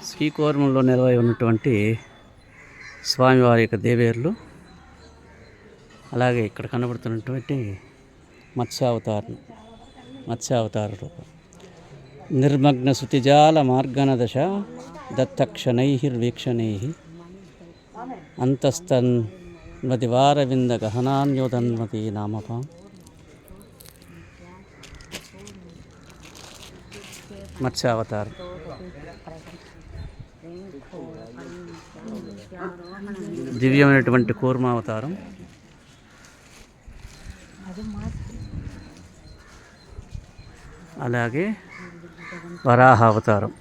శ్రీకూర్మంలో నిలవై ఉన్నటువంటి స్వామివారి యొక్క దేవేర్లు, అలాగే ఇక్కడ కనబడుతున్నటువంటి మత్స్యావతార రూపం. నిర్మగ్న శృతిజాల మార్గనదశ దత్తక్షణైర్వీక్షణై అంతస్తన్వతివారవింద గహనాన్యోదన్మతి నామపా. మత్స్యావతారం. దివ్యమైనటువంటి కూర్మావతారం. అలాగే వరాహ అవతారం.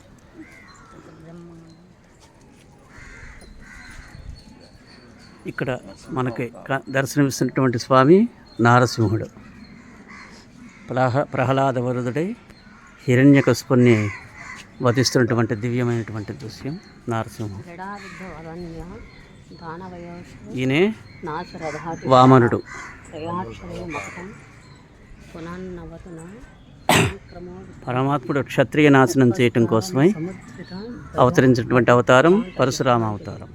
ఇక్కడ మనకి దర్శనమిస్తున్నటువంటి స్వామి నారసింహుడు. ప్రహ్లాద వరుదుడై హిరణ్యకశిపుణ్ణి వధిస్తున్నటువంటి దివ్యమైనటువంటి దృశ్యం నారసింహుడు. ఈయనే వామనుడు. పరమాత్ముడు క్షత్రియ నాశనం చేయటం కోసమై అవతరించినటువంటి అవతారం పరశురామ అవతారం.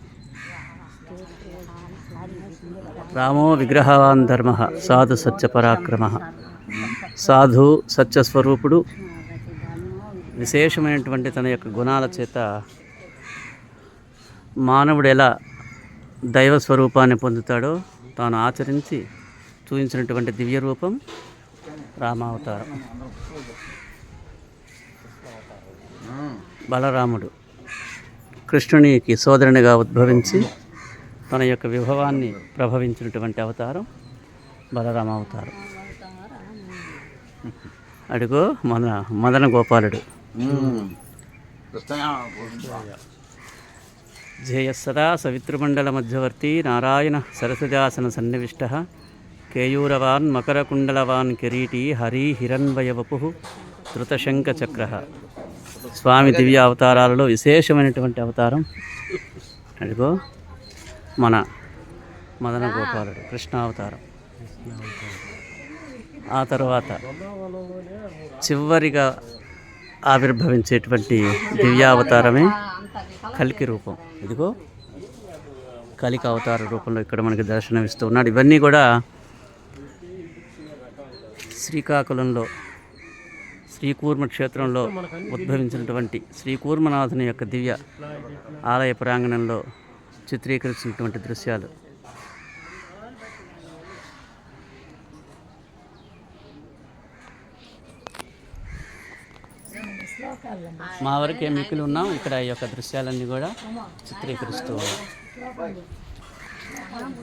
రామో విగ్రహవాన్ ధర్మ సాధు సత్య పరాక్రమ. సాధు సత్యస్వరూపుడు విశేషమైనటువంటి తన యొక్క గుణాల చేత మానవుడు ఎలా దైవ స్వరూపాన్ని పొందుతాడో తాను ఆచరించి చూపించినటువంటి దివ్య రూపం రామావతారం. బలరాముడు కృష్ణునికి సోదరునిగా ఉద్భవించి తన యొక్క విభవాన్ని ప్రభవించినటువంటి అవతారం బలరామావతారం. అడుగో మదన గోపాలుడు. జయ సదా సవితృమండల మధ్యవర్తి నారాయణ సరస్వజాసన సన్నివిష్ట కేయూరవాన్ మకరకుండలవాన్ కిరీటీ హరి హిరణ్వయవపు ధృతశంఖచక్ర. స్వామి దివ్య అవతారాలలో విశేషమైనటువంటి అవతారం అదిగో మన మదన గోపాలుడు కృష్ణావతారం. ఆ తర్వాత చివరిగా ఆవిర్భవించేటువంటి దివ్యావతారమే కలికి రూపం. ఇదిగో కలికి అవతార రూపంలో ఇక్కడ మనకి దర్శనమిస్తూ ఉన్నాడు. ఇవన్నీ కూడా శ్రీకాకుళంలో శ్రీకూర్మ క్షేత్రంలో ఉద్భవించినటువంటి శ్రీకూర్మనాథుని యొక్క దివ్య ఆలయ ప్రాంగణంలో చిత్రీకరించినటువంటి దృశ్యాలు. మా వరకే మిక్కులు ఉన్నాం. ఇక్కడ ఈ యొక్క దృశ్యాలన్నీ కూడా చిత్రీకరిస్తూ ఉన్నాం.